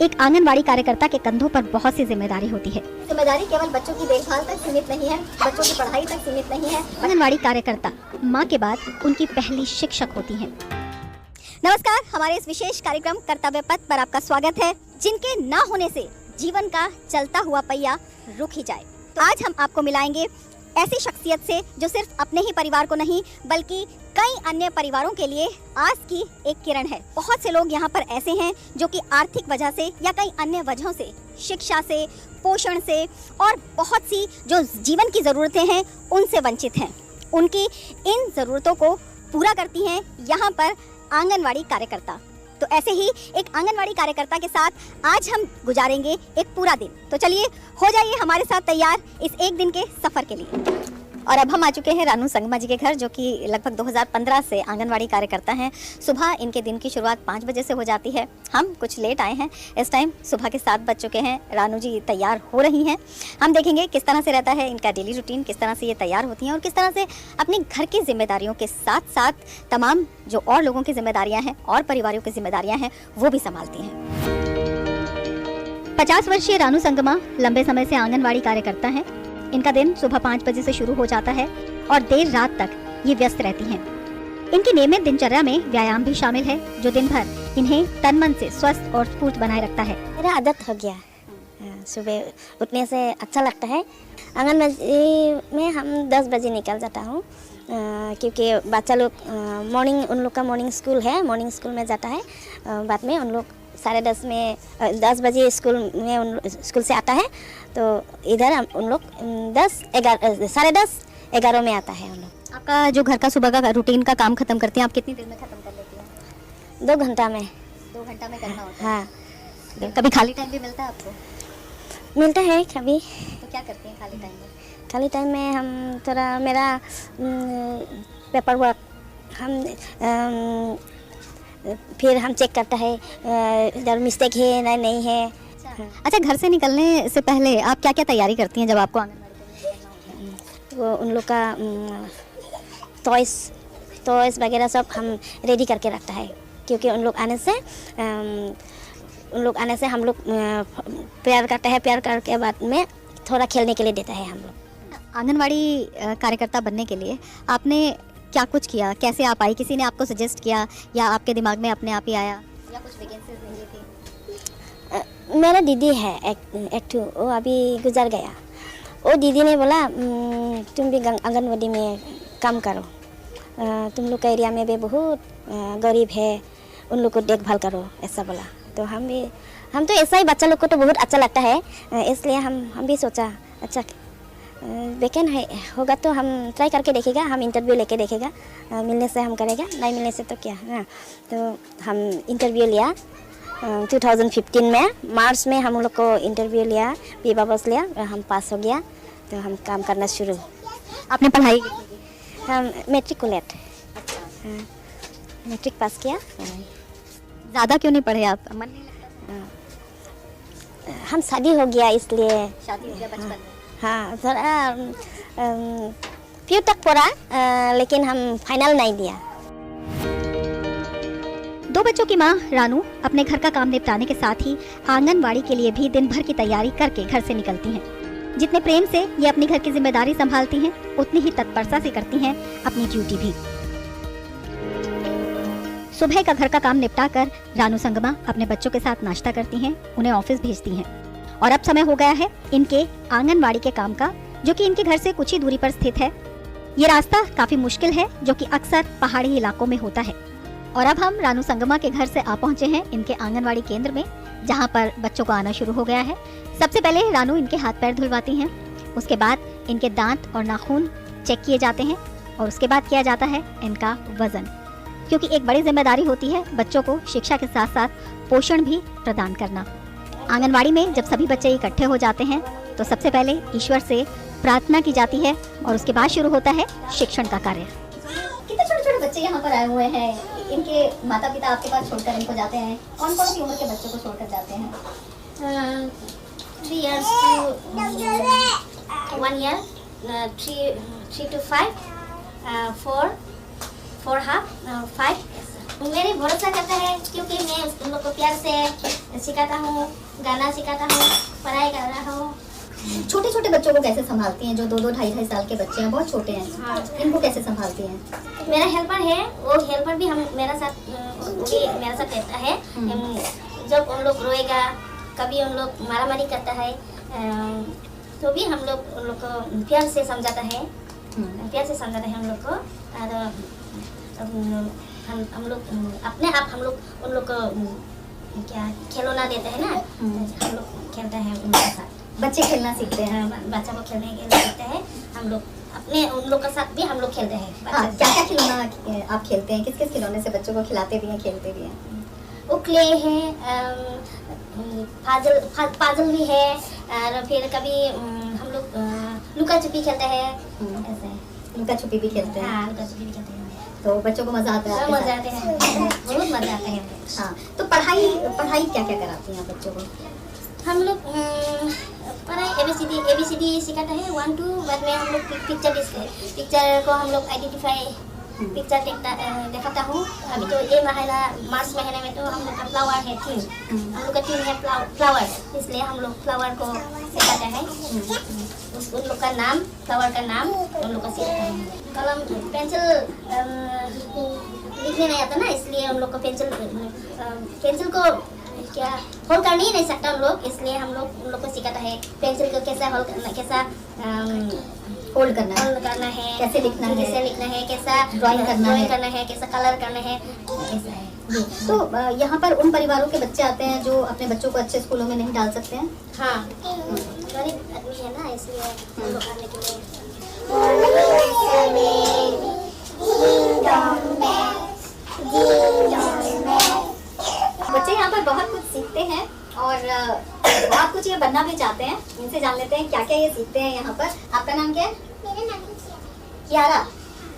एक आंगनवाड़ी कार्यकर्ता के कंधों पर बहुत सी जिम्मेदारी होती है। जिम्मेदारी केवल बच्चों की देखभाल तक सीमित नहीं है, बच्चों की पढ़ाई तक सीमित नहीं है। आंगनवाड़ी कार्यकर्ता माँ के बाद उनकी पहली शिक्षक होती हैं। नमस्कार, हमारे इस विशेष कार्यक्रम कर्तव्य पथ पर आपका स्वागत है, जिनके न होने से जीवन का चलता हुआ पहिया रुक ही जाए। तो आज हम आपको मिलाएंगे ऐसी शख्सियत से जो सिर्फ अपने ही परिवार को नहीं बल्कि कई अन्य परिवारों के लिए आज की एक किरण है। बहुत से लोग यहाँ पर ऐसे हैं जो कि आर्थिक वजह से या कई अन्य वजहों से, शिक्षा से, पोषण से और बहुत सी जो जीवन की ज़रूरतें हैं उनसे वंचित हैं। उनकी इन ज़रूरतों को पूरा करती हैं यहाँ पर आंगनवाड़ी कार्यकर्ता। तो ऐसे ही एक आंगनवाड़ी कार्यकर्ता के साथ आज हम गुजारेंगे एक पूरा दिन। तो चलिए हो जाइए हमारे साथ तैयार इस एक दिन के सफ़र के लिए। और अब हम आ चुके हैं रानू संगमा जी के घर, जो कि लगभग 2015 से आंगनवाड़ी कार्यकर्ता हैं। सुबह इनके दिन की शुरुआत 5 बजे से हो जाती है। हम कुछ लेट आए हैं, इस टाइम सुबह के 7 बज चुके हैं। रानू जी तैयार हो रही हैं। हम देखेंगे किस तरह से रहता है इनका डेली रूटीन, किस तरह से ये तैयार होती हैं और किस तरह से अपने घर की जिम्मेदारियों के साथ साथ तमाम जो और लोगों की जिम्मेदारियाँ हैं और परिवारों की जिम्मेदारियाँ हैं वो भी संभालती हैं। 50 वर्षीय रानू संगमा लंबे समय से आंगनवाड़ी कार्यकर्ता हैं। इनका दिन सुबह 5 बजे से शुरू हो जाता है और देर रात तक ये व्यस्त रहती हैं। इनकी नियमित दिनचर्या में व्यायाम भी शामिल है, जो दिन भर इन्हें तन मन से स्वस्थ और स्फूर्त बनाए रखता है। मेरा आदत हो गया, सुबह उठने से अच्छा लगता है। आंगनबाड़ी में हम 10 बजे निकल जाता हूँ, क्योंकि बच्चा लोग उन लोग का मॉर्निंग स्कूल है, मॉर्निंग स्कूल में जाता है। बाद में उन लोग 10:30 बजे स्कूल से आता है, तो इधर उन लोग 10:30-11 में आता है उन लोग। आपका जो घर का सुबह का रूटीन का काम खत्म करते हैं आप कितनी देर में खत्म कर लेती हैं? 2 घंटा में। 2 घंटा में करना होता है? हाँ। कभी खाली टाइम भी मिलता है आपको? मिलता है कभी। तो क्या करती हैं खाली टाइम में? खाली टाइम में हम थोड़ा मेरा पेपर वर्क फिर हम चेक करता है इधर मिस्टेक है ना नहीं है। अच्छा, घर से निकलने से पहले आप क्या क्या तैयारी करती हैं जब आपको आंगनबाड़ी के लिए निकलना होता है? वो उन लोग का टॉयस वगैरह सब हम रेडी करके रखता है, क्योंकि उन लोग आने से हम लोग प्यार करते हैं। प्यार करके बाद में थोड़ा खेलने के लिए देता है हम लोग। आंगनवाड़ी कार्यकर्ता बनने के लिए आपने क्या कुछ किया, कैसे आप आई? किसी ने आपको सजेस्ट किया या आपके दिमाग में अपने आप ही आया, या कुछ वैकेंसीज मिली थी? मेरा दीदी है एक वो अभी गुजर गया। वो दीदी ने बोला तुम भी आंगनवाड़ी में काम करो, तुम लोग का एरिया में भी बहुत गरीब है, उन लोग को देखभाल करो, ऐसा बोला। तो हम तो ऐसा ही, बच्चा लोग को तो बहुत अच्छा लगता है, इसलिए हम भी सोचा अच्छा वैकेंट है होगा तो हम ट्राई करके देखेगा, हम इंटरव्यू लेके देखेगा, मिलने से हम करेगा, नहीं मिलने से तो क्या। हाँ, तो हम इंटरव्यू लिया 2015 में, मार्च में हम लोग को इंटरव्यू लिया, पीवा बस लिया और हम पास हो गया, तो हम काम करना शुरू। आपने पढ़ाई? हम मैट्रिकुलेट, मैट्रिक पास किया। ज़्यादा क्यों नहीं पढ़े आप? मन नहीं लगता? हम शादी हो गया इसलिए। शादी हो गया बचपन में? हाँ, थोड़ा फ्यू तक पढ़ा, लेकिन हम फाइनल नहीं दिया। 2 बच्चों की मां रानू अपने घर का काम निपटाने के साथ ही आंगनवाड़ी के लिए भी दिन भर की तैयारी करके घर से निकलती हैं। जितने प्रेम से ये अपनी घर की जिम्मेदारी संभालती हैं, उतनी ही तत्परता से करती हैं अपनी ड्यूटी भी। सुबह का घर का काम निपटाकर रानू संगमा अपने बच्चों के साथ नाश्ता करती हैं, उन्हें ऑफिस भेजती हैं। और अब समय हो गया है इनके आंगनवाड़ी के काम का, जो कि इनके घर से कुछ ही दूरी पर स्थित है। ये रास्ता काफी मुश्किल है, जो कि अक्सर पहाड़ी इलाकों में होता है। और अब हम रानू संगमा के घर से आ पहुंचे हैं इनके आंगनवाड़ी केंद्र में, जहां पर बच्चों को आना शुरू हो गया है। सबसे पहले रानू इनके हाथ पैर धुलवाती हैं, उसके बाद इनके दांत और नाखून चेक किए जाते हैं और उसके बाद किया जाता है इनका वजन, क्योंकि एक बड़ी जिम्मेदारी होती है बच्चों को शिक्षा के साथ साथ पोषण भी प्रदान करना। आंगनवाड़ी में जब सभी बच्चे इकट्ठे हो जाते हैं तो सबसे पहले ईश्वर से प्रार्थना की जाती है और उसके बाद शुरू होता है शिक्षण का कार्य। कितने छोटे छोटे बच्चे यहाँ पर आए हुए हैं, इनके माता पिता आपके पास छोड़कर इनको जाते हैं? कौन कौन सी उम्र के बच्चों को छोड़कर जाते हैं? 3 years to 1 year, 3 to 5, 4 half, 5 मेरे भरोसा करता है क्योंकि मैं उन लोग को प्यार से सिखाता हूँ, गाना सिखाता हूँ, पढ़ाई कर रहा हूँ। छोटे छोटे बच्चों को कैसे संभालती हैं? जो 2-2, 2.5 साल के बच्चे हैं, बहुत छोटे हैं। हाँ। इनको कैसे संभालती हैं? मेरा हेल्पर है, वो हेल्पर भी हम मेरे साथ रहता है। जब उन लोग रोएगा, कभी उन लोग मारामारी करता है, तो भी हम लोग उन लोग को प्यार से समझाता है, हम लोग को। और हम लोग अपने आप हम लोग उन लोग को क्या खिलौना देते हैं ना, हम लोग खेलते हैं उन लोग के साथ। बच्चे खेलना सीखते हैं। बच्चा को खेलने के लिए सीखते हैं। हम लोग अपने उन लोग के साथ भी हम लोग खेलते हैं। हाँ, क्या क्या खिलौना आप खेलते हैं? किस किस खिलौने से बच्चों को खिलाते भी हैं, खेलते भी हैं? वो क्ले है, पाजल भी है, और फिर कभी हम लोग लुका छुपी खेलते हैं। ऐसे लुका छुपी भी खेलते हैं। हाँ, लुका छुपी भी खेलते हैं। तो बच्चों को मजा आता है? आपके मजा साथ? आते हैं, बहुत मजा आता है। हाँ, तो पढ़ाई क्या क्या कराती हैं बच्चों को? हम लोग पढ़ाई ABCD सिखाते हैं 1 2। बाद में हम लोग पिक्चर को हम लोग आइडेंटिफाई पिक्चर दिखाता हूँ। अभी तो ये महीना मार्च महीने में तो हम लोग का फ्लावर है थीम, हम लोग का थीम है फ्लावर, इसलिए हम लोग फ्लावर को सिखाते हैं। उन लोग का नाम, फ्लावर का नाम उन लोग को सिखाते हैं। कलम पेंसिल लिखने नहीं आता ना, इसलिए उन लोग को पेंसिल को क्या होल्ड कर नहीं सकता उन लोग, इसलिए हम लोग उन लोग को सिखाता है पेंसिल को कैसा होल्ड करना, कैसा होल्ड करना है, कैसे लिखना है, कैसा ड्राइंग करना है, कैसा कलर करना है, ऐसा है। तो यहाँ पर उन परिवारों के बच्चे आते हैं जो अपने बच्चों को अच्छे स्कूलों में नहीं डाल सकते हैं। हाँ, गरीब आदमी है ना, इसलिए हम लोग करने के लिए। बच्चे यहाँ पर बहुत कुछ सीखते हैं और बहुत कुछ ये बनना भी चाहते हैं। इनसे जान लेते हैं क्या क्या ये सीखते हैं यहाँ पर। आपका नाम क्या है? मेरा नाम कियारा।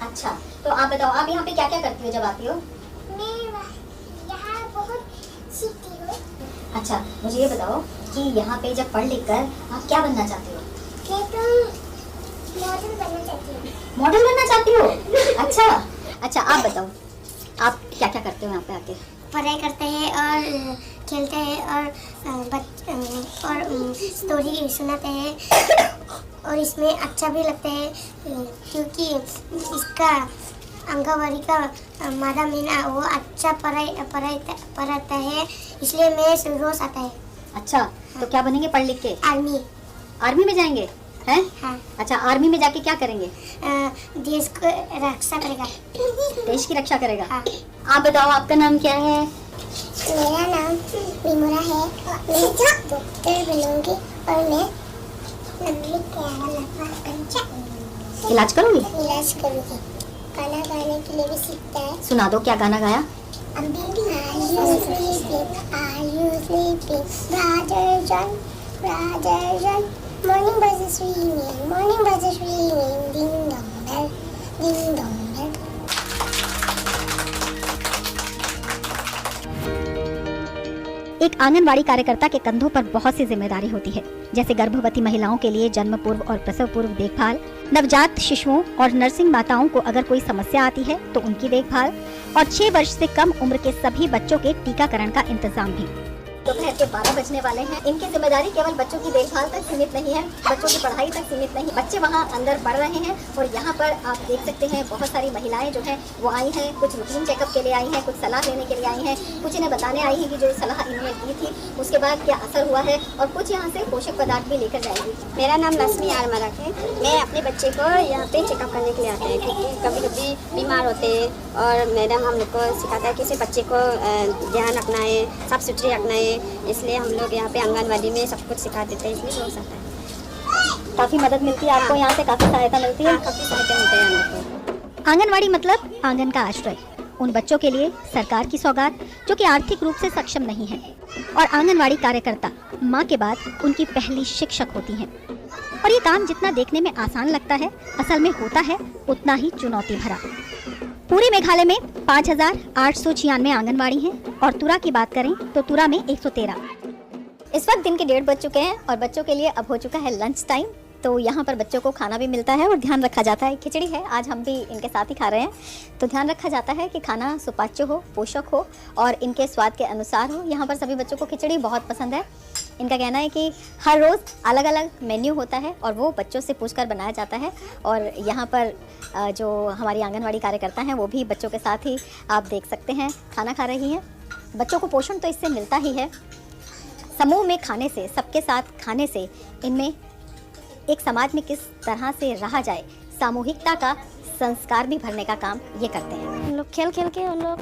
अच्छा, तो आप बताओ, आप यहाँ पे क्या क्या करती हो जब आती हो? मैं यहाँ बहुत सीखती हूँ। अच्छा, मुझे ये बताओ कि यहाँ पे जब पढ़ लिख कर आप क्या बनना चाहती हो? मॉडल बनना चाहती हूँ। मॉडल बनना चाहती हो? अच्छा, आप बताओ, आप क्या क्या करते हो यहाँ पे आके? पढ़ाई करते हैं और खेलते हैं और स्टोरी सुनाते हैं, और इसमें अच्छा भी लगता है क्योंकि इसका आंगनवाड़ी का मैडम है ना, वो अच्छा पढ़ाता है, इसलिए मैं रोज आता है। अच्छा, तो क्या बनेंगे पढ़ लिख के? आर्मी में जाएंगे हैं? हाँ। अच्छा, आर्मी में जाके क्या करेंगे? देश को रक्षा करेगा। देश की रक्षा करेगा। हाँ। आप बताओ, आपका नाम क्या है? मेरा नाम विमोरा है। मैं डॉक्टर बनूंगी और मैं इलाज करूंगी? इलाज करूंगी। गाना गाने के लिए भी सीखता है। सुना दो, क्या गाना गाया? Morning birds are singing, ding dong bell, ding dong bell. एक आंगनवाड़ी कार्यकर्ता के कंधों पर बहुत सी जिम्मेदारी होती है, जैसे गर्भवती महिलाओं के लिए जन्म पूर्व और प्रसव पूर्व देखभाल, नवजात शिशुओं और नर्सिंग माताओं को अगर कोई समस्या आती है तो उनकी देखभाल, और 6 वर्ष से कम उम्र के सभी बच्चों के टीकाकरण का इंतजाम भी। दोपहर के 12 बजने वाले हैं। इनकी जिम्मेदारी केवल बच्चों की देखभाल तक सीमित नहीं है, बच्चों की पढ़ाई तक सीमित नहीं। बच्चे वहाँ अंदर पढ़ रहे हैं और यहाँ पर आप देख सकते हैं बहुत सारी महिलाएं जो हैं वो आई हैं, कुछ रूटीन चेकअप के लिए आई हैं, कुछ सलाह देने के लिए आई हैं, कुछ इन्हें बताने आई हैं कि जो सलाह इन्होंने दी थी उसके बाद क्या असर हुआ है, और कुछ यहाँ से पोषक पदार्थ भी लेकर जाएंगी। मेरा नाम लक्ष्मी आर मराक है। मैं अपने बच्चे को यहाँ पे चेकअप करने के लिए आते हैं क्योंकि कभी कभी बीमार होते हैं, और मैडम हम लोग को सिखाता है किसी बच्चे को ध्यान रखना है, साफ सुथरी रखना है, इसलिए हम लोग यहाँ पे आंगनवाड़ी में सब कुछ सिखा देते हैं, इसलिए हो सकता है। काफ़ी मदद मिलती है आपको यहाँ से? काफ़ी सहायता मिलती है? काफ़ी सहायता मिलती है हम लोग को। आंगनवाड़ी मतलब आंगन का आश्रय, उन बच्चों के लिए सरकार की सौगात जो कि आर्थिक रूप से सक्षम नहीं है, और आंगनवाड़ी कार्यकर्ता माँ के बाद उनकी पहली शिक्षक होती हैं। और ये काम जितना देखने में आसान लगता है, असल में होता है उतना ही चुनौती भरा। पूरे मेघालय में 5,896 आंगनवाड़ी हैं, और तुरा की बात करें तो तुरा में 113। इस वक्त दिन के 1:30 बज चुके हैं और बच्चों के लिए अब हो चुका है लंच टाइम। तो यहाँ पर बच्चों को खाना भी मिलता है और ध्यान रखा जाता है। खिचड़ी है, आज हम भी इनके साथ ही खा रहे हैं, तो ध्यान रखा जाता है कि खाना सुपाच्य हो, पोषक हो और इनके स्वाद के अनुसार हो। यहाँ पर सभी बच्चों को खिचड़ी बहुत पसंद है। इनका कहना है कि हर रोज़ अलग अलग मेन्यू होता है और वो बच्चों से पूछकर बनाया जाता है। और यहाँ पर जो हमारी आंगनवाड़ी कार्यकर्ता हैं वो भी बच्चों के साथ ही आप देख सकते हैं खाना खा रही हैं। बच्चों को पोषण तो इससे मिलता ही है। समूह में खाने से, सबके साथ खाने से इनमें एक समाज में किस तरह से रहा जाए, सामूहिकता का संस्कार भी भरने का काम ये करते हैं। उन लोग खेल खेल के उन लोग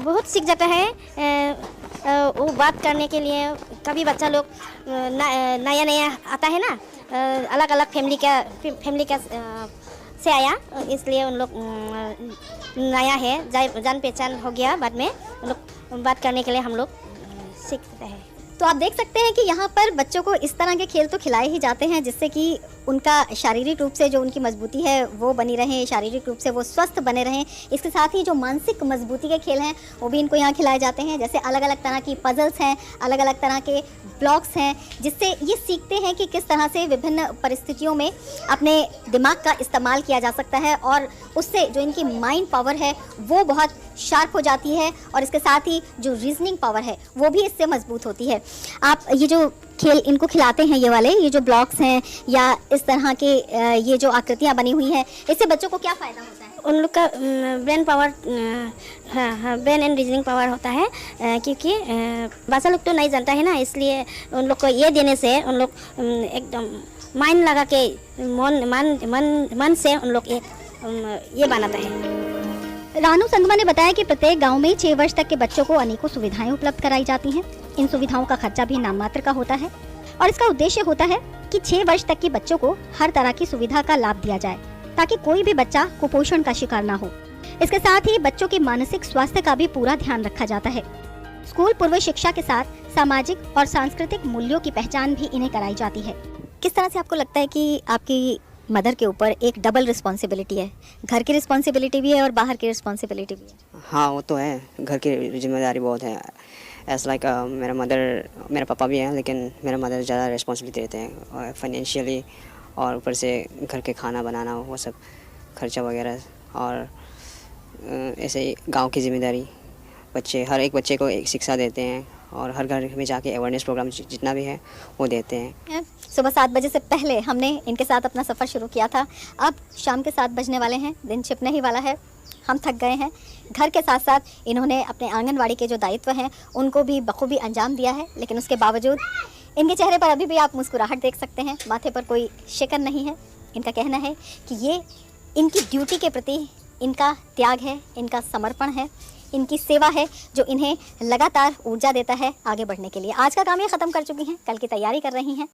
बहुत सीख जाता है। वो बात करने के लिए कभी बच्चा लोग नया नया आता है ना, अलग अलग फैमिली का से आया, इसलिए उन लोग नया है, जान पहचान हो गया। बाद में उन लोग बात करने के लिए हम लोग सीखते हैं। तो आप देख सकते हैं कि यहाँ पर बच्चों को इस तरह के खेल तो खिलाए ही जाते हैं जिससे कि उनका शारीरिक रूप से जो उनकी मजबूती है वो बनी रहे, शारीरिक रूप से वो स्वस्थ बने रहें। इसके साथ ही जो मानसिक मजबूती के खेल हैं वो भी इनको यहाँ खिलाए जाते हैं, जैसे अलग अलग तरह की पजल्स हैं, अलग अलग तरह के ब्लॉक्स हैं, जिससे ये सीखते हैं कि किस तरह से विभिन्न परिस्थितियों में अपने दिमाग का इस्तेमाल किया जा सकता है और उससे जो इनकी माइंड पावर है वो बहुत शार्प हो जाती है और इसके साथ ही जो रीजनिंग पावर है वो भी इससे मजबूत होती है। आप ये जो खेल इनको खिलाते हैं, ये वाले, ये जो ब्लॉक्स हैं या इस तरह के ये जो आकृतियाँ बनी हुई हैं, इससे बच्चों को क्या फ़ायदा होता है? उन लोग का ब्रेन पावर, हाँ, ब्रेन एंड रीजनिंग पावर होता है, क्योंकि बच्चा लोग तो नहीं जानता है ना, इसलिए उन लोग को ये देने से उन लोग एकदम माइंड लगा के मन से उन लोग एक ये बनाता है। रानू संगमा ने बताया कि प्रत्येक गांव में 6 वर्ष तक के बच्चों को अनेकों सुविधाएं उपलब्ध कराई जाती हैं। इन सुविधाओं का खर्चा भी नाम मात्र का होता है और इसका उद्देश्य होता है कि 6 वर्ष तक के बच्चों को हर तरह की सुविधा का लाभ दिया जाए ताकि कोई भी बच्चा कुपोषण का शिकार ना हो। इसके साथ ही बच्चों के मानसिक स्वास्थ्य का भी पूरा ध्यान रखा जाता है। स्कूल पूर्व शिक्षा के साथ सामाजिक और सांस्कृतिक मूल्यों की पहचान भी इन्हें कराई जाती है। किस तरह से आपको लगता है कि आपकी मदर के ऊपर एक डबल रिस्पॉन्सिबिलिटी है, घर की रिस्पॉन्सिबिलिटी भी है और बाहर की रिस्पॉन्सिबिलिटी भी है? हाँ, वो तो है, घर की जिम्मेदारी बहुत है। ऐसा लाइक मेरा पापा भी है, लेकिन मेरा मदर ज़्यादा रिस्पॉन्सिबिलिटी देते हैं फाइनेंशियली, और ऊपर से घर के खाना बनाना, वो सब खर्चा वगैरह, और ऐसे ही गांव की जिम्मेदारी। हर एक बच्चे को एक शिक्षा देते हैं और हर घर में जाके अवेयरनेस प्रोग्राम जितना भी है वो देते हैं। सुबह 7 बजे से पहले हमने इनके साथ अपना सफ़र शुरू किया था, अब शाम के 7 बजने वाले हैं, दिन छिपने ही वाला है, हम थक गए हैं। घर के साथ साथ इन्होंने अपने आंगनवाड़ी के जो दायित्व हैं उनको भी बखूबी अंजाम दिया है, लेकिन उसके बावजूद इनके चेहरे पर अभी भी आप मुस्कुराहट देख सकते हैं, माथे पर कोई शिकन नहीं है। इनका कहना है कि ये इनकी ड्यूटी के प्रति इनका त्याग है, इनका समर्पण है, इनकी सेवा है जो इन्हें लगातार ऊर्जा देता है आगे बढ़ने के लिए। आज का काम ये ख़त्म कर चुकी हैं, कल की तैयारी कर रही हैं।